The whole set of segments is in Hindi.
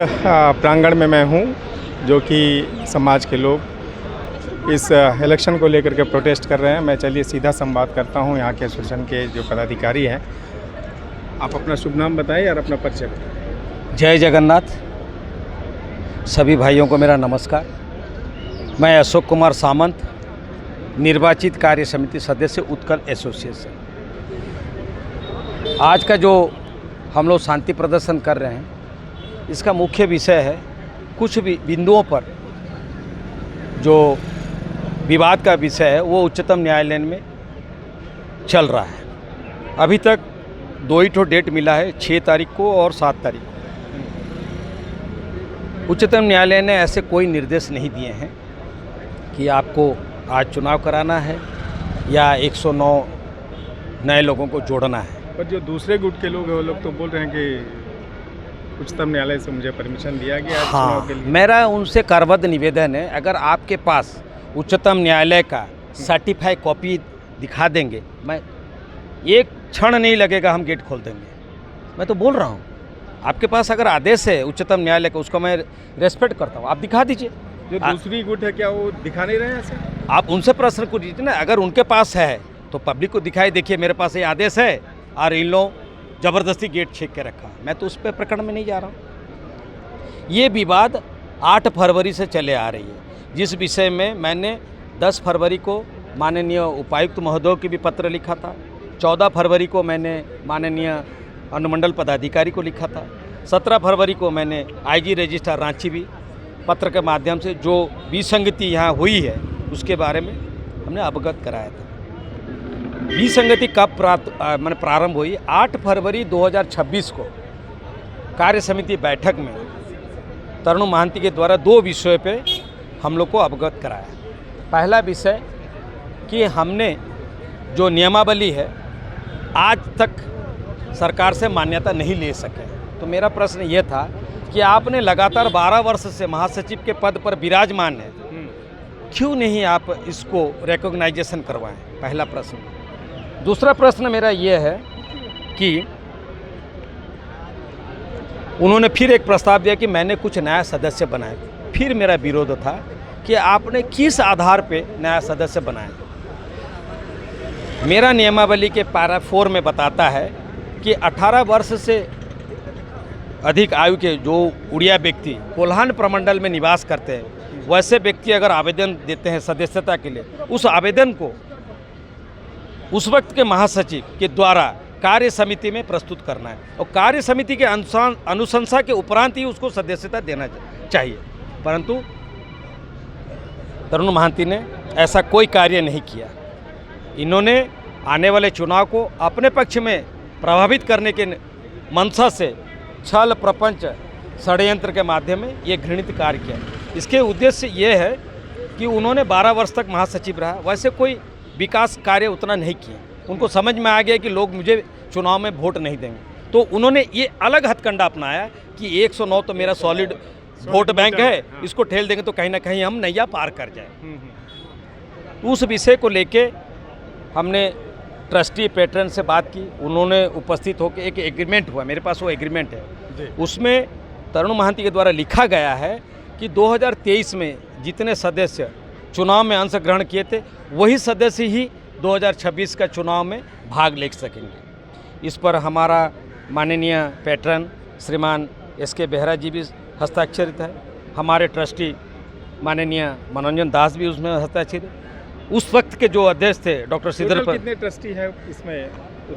प्रांगण में मैं हूँ, जो कि समाज के लोग इस इलेक्शन को लेकर के प्रोटेस्ट कर रहे हैं। मैं चलिए सीधा संवाद करता हूँ यहाँ के एसोसिएशन के जो पदाधिकारी हैं। आप अपना शुभ नाम बताएं और अपना परिचय बताएं। जय जगन्नाथ। सभी भाइयों को मेरा नमस्कार। मैं अशोक कुमार सामंत, निर्वाचित कार्य समिति सदस्य उत्कल एसोसिएशन। आज का जो हम लोग शांति प्रदर्शन कर रहे हैं, इसका मुख्य विषय है कुछ भी बिंदुओं पर जो विवाद का विषय है वो उच्चतम न्यायालय में चल रहा है। अभी तक दो ही डेट मिला है, 6 तारीख को और 7 तारीख को। उच्चतम न्यायालय ने ऐसे कोई निर्देश नहीं दिए हैं कि आपको आज चुनाव कराना है या 109 नए लोगों को जोड़ना है। पर जो दूसरे गुट के लोग हैं वो लोग तो बोल रहे हैं कि उच्चतम न्यायालय से मुझे परमिशन दिया गया है चुनाव के लिए। मेरा उनसे करबद्ध निवेदन है, अगर आपके पास उच्चतम न्यायालय का सर्टिफाइड कॉपी दिखा देंगे, मैं एक क्षण नहीं लगेगा, हम गेट खोल देंगे। मैं तो बोल रहा हूँ, आपके पास अगर आदेश है उच्चतम न्यायालय का, उसको मैं रेस्पेक्ट करता हूँ, आप दिखा दीजिए। जो दूसरी गुट है क्या वो दिखा नहीं रहे हैं ऐसे? आप उनसे प्रश्न कीजिए ना, अगर उनके पास है तो पब्लिक को दिखाई, देखिए मेरे पास ये आदेश है और इन लोग ज़बरदस्ती गेट छेक के रखा। मैं तो उस पर प्रकरण में नहीं जा रहा हूँ। ये विवाद 8 फरवरी से चले आ रही है, जिस विषय में मैंने 10 फरवरी को माननीय उपायुक्त महोदय की भी पत्र लिखा था। 14 फरवरी को मैंने माननीय अनुमंडल पदाधिकारी को लिखा था। 17 फरवरी को मैंने आईजी रजिस्ट्रार रांची भी पत्र के माध्यम से जो विसंगति यहाँ हुई है उसके बारे में हमने अवगत कराया था। विसंगति कब प्रारंभ हुई? 8 फरवरी 2026 को कार्य समिति बैठक में तरुण महांती के द्वारा 2 विषयों पे हम लोग को अवगत कराया। पहला विषय कि हमने जो नियमावली है आज तक सरकार से मान्यता नहीं ले सके। तो मेरा प्रश्न ये था कि आपने लगातार 12 वर्ष से महासचिव के पद पर विराजमान है, क्यों नहीं आप इसको रिकॉग्नाइजेशन करवाएं? पहला प्रश्न। दूसरा प्रश्न मेरा ये है कि उन्होंने फिर एक प्रस्ताव दिया कि मैंने कुछ नया सदस्य बनाए। फिर मेरा विरोध था कि आपने किस आधार पे नया सदस्य बनाया। मेरा नियमावली के पैरा 4 में बताता है कि 18 वर्ष से अधिक आयु के जो उड़िया व्यक्ति कोल्हान प्रमंडल में निवास करते हैं, वैसे व्यक्ति अगर आवेदन देते हैं सदस्यता के लिए, उस आवेदन को उस वक्त के महासचिव के द्वारा कार्य समिति में प्रस्तुत करना है और कार्य समिति के अनुशंसा के उपरांत ही उसको सदस्यता देना चाहिए। परंतु तरुण महांती ने ऐसा कोई कार्य नहीं किया। इन्होंने आने वाले चुनाव को अपने पक्ष में प्रभावित करने के मंशा से छल प्रपंच षड्यंत्र के माध्यम में ये घृणित कार्य किया। इसके उद्देश्य ये है कि उन्होंने 12 वर्ष तक महासचिव रहा, वैसे कोई विकास कार्य उतना नहीं किया। उनको समझ में आ गया कि लोग मुझे चुनाव में वोट नहीं देंगे, तो उन्होंने ये अलग हथकंडा अपनाया कि 109 तो मेरा सॉलिड वोट बैंक है, इसको ठेल देंगे तो कहीं ना कहीं हम नैया पार कर जाए। तो उस विषय को लेके हमने ट्रस्टी पैटर्न से बात की, उन्होंने उपस्थित होकर एक एग्रीमेंट हुआ, मेरे पास वो एग्रीमेंट है। उसमें तरुण महांती के द्वारा लिखा गया है कि 2023 में जितने सदस्य चुनाव में अंशग्रहण किए थे, वही सदस्य ही 2026 का चुनाव में भाग ले सकेंगे। इस पर हमारा माननीय पैटर्न श्रीमान SK बेहरा जी भी हस्ताक्षरित है, हमारे ट्रस्टी माननीय मनोरंजन दास भी उसमें हस्ताक्षरित है। उस वक्त के जो अध्यक्ष थे डॉक्टर श्रीधर पर। कितने ट्रस्टी हैं इसमें?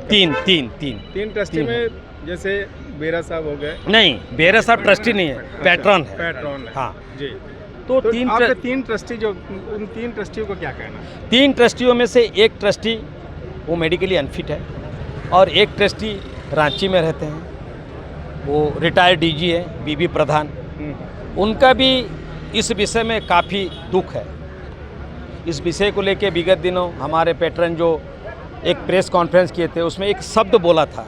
तीन ट्रस्टी में जैसे बेरा साहब हो गए? नहीं, बेरा साहब ट्रस्टी नहीं है, पैट्रन है। पैट्रन है, हाँ जी। तो आपके 3 ट्रस्टी, जो उन 3 ट्रस्टियों को क्या कहना है? 3 ट्रस्टियों में से एक ट्रस्टी वो मेडिकली अनफिट है और एक ट्रस्टी रांची में रहते हैं, वो रिटायर्ड DG है BB प्रधान। उनका भी इस विषय में काफ़ी दुख है। इस विषय को लेके विगत दिनों हमारे पैटर्न जो एक प्रेस कॉन्फ्रेंस किए थे, उसमें एक शब्द बोला था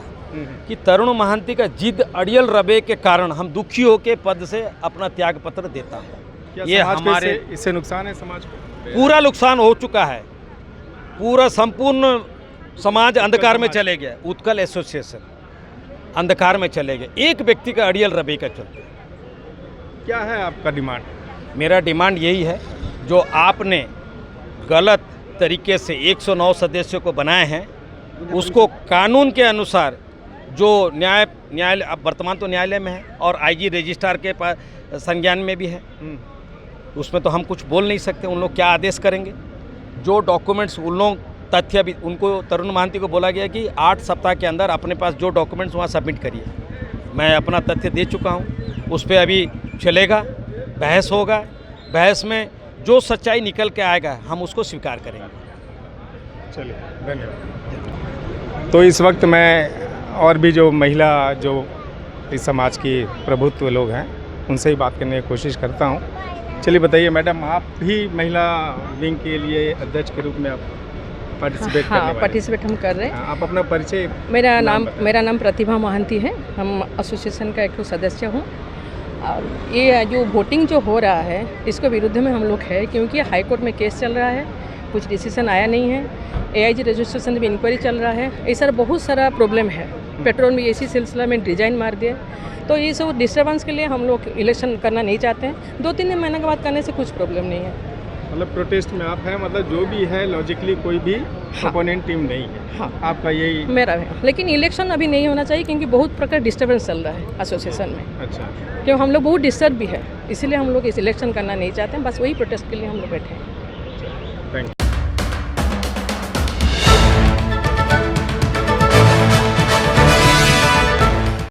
कि तरुण महांती का जिद अड़ियल रवे के कारण हम दुखी होकर पद से अपना त्याग पत्र देता हूँ। ये हमारे इससे नुकसान है समाज को? पूरा नुकसान हो चुका है, पूरा संपूर्ण समाज अंधकार में चले गया। उत्कल एसोसिएशन अंधकार में चले गए एक व्यक्ति का अड़ियल रवैये का चलते। क्या है आपका डिमांड? मेरा डिमांड यही है, जो आपने गलत तरीके से 109 सदस्यों को बनाए हैं, उसको कानून के अनुसार जो न्यायालय अब वर्तमान तो न्यायालय में है और आईजी रजिस्ट्रार के पास संज्ञान में भी है, उसमें तो हम कुछ बोल नहीं सकते। उन लोग क्या आदेश करेंगे, जो डॉक्यूमेंट्स उन लोग तथ्य भी, उनको तरुण महांती को बोला गया कि 8 सप्ताह के अंदर अपने पास जो डॉक्यूमेंट्स वहाँ सबमिट करिए। मैं अपना तथ्य दे चुका हूँ, उस पर अभी चलेगा, बहस होगा, बहस में जो सच्चाई निकल के आएगा हम उसको स्वीकार करेंगे। चलिए, धन्यवाद। तो इस वक्त मैं और भी जो महिला जो इस समाज की प्रभुत्व लोग हैं उनसे ही बात करने की कोशिश करता हूँ। चलिए बताइए मैडम, आप भी महिला विंग के लिए अध्यक्ष के रूप में आप पार्टिसिपेट करने वाले हैं? पार्टिसिपेट हम कर रहे हैं। आप अपना परिचय? मेरा नाम प्रतिभा महांती है। हम एसोसिएशन का एक सदस्य हूँ। और ये जो वोटिंग जो हो रहा है इसको विरुद्ध में हम लोग है, क्योंकि हाई कोर्ट में केस चल रहा है, कुछ डिसीजन आया नहीं है, एआईजी रजिस्ट्रेशन में इंक्वायरी चल रहा है, ऐसा बहुत सारा प्रॉब्लम है। पेट्रोल में इसी सिलसिला में डिजाइन मार दिया, तो ये सब डिस्टर्बेंस के लिए हम लोग इलेक्शन करना नहीं चाहते हैं। 2-3 महीने के बाद करने से कुछ प्रॉब्लम नहीं है। मतलब प्रोटेस्ट में आप हैं, मतलब जो भी है लॉजिकली कोई भी ओपोनेंट टीम नहीं है। हाँ, आपका यही मेरा है। लेकिन इलेक्शन अभी नहीं होना चाहिए, क्योंकि बहुत प्रकार डिस्टर्बेंस चल रहा है एसोसिएशन में। अच्छा, क्यों हम लोग बहुत डिस्टर्ब भी है, इसीलिए हम लोग इस इलेक्शन करना नहीं चाहते हैं। बस वही प्रोटेस्ट के लिए हम लोग बैठे हैं।